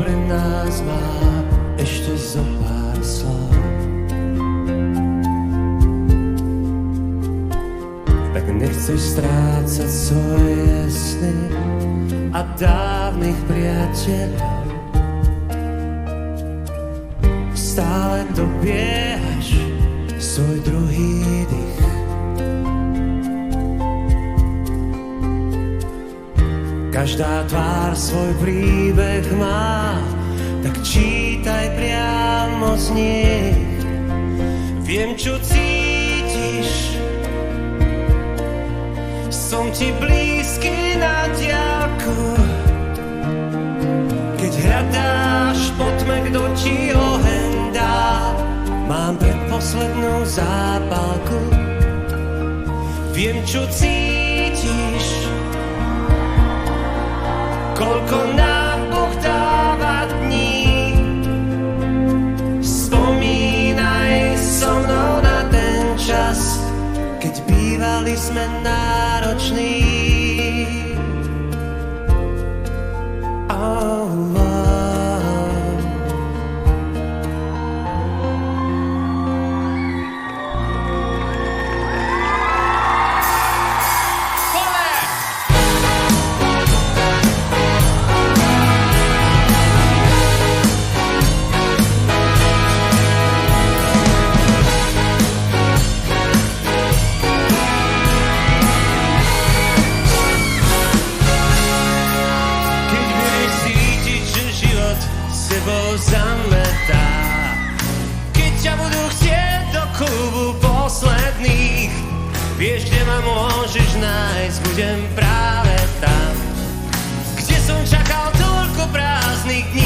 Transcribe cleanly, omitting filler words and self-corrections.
pre nás má ešte zo pár slov. Tak nechceš strácať svoje sny a dávnych priateľov. Stále dobiehaš svoj druhý dých. Každá tvár svoj príbeh má, tak čítaj priamo z nich. Viem, čo cítiš, som ti blízky na diaľku. Keď hľadáš po tme, kto ti oheň dá, mám predposlednú zápalku. Viem, čo cítiš, koľko nám Boh dáva dní. Spomínaj so mnou na ten čas, keď bývali sme nároční. Oh, oh. Zametá. Keď ťa budú chcieť do klubu posledných, vieš, kde ma môžeš nájsť, budem práve tam, kde som čakal toľko prázdnych dní.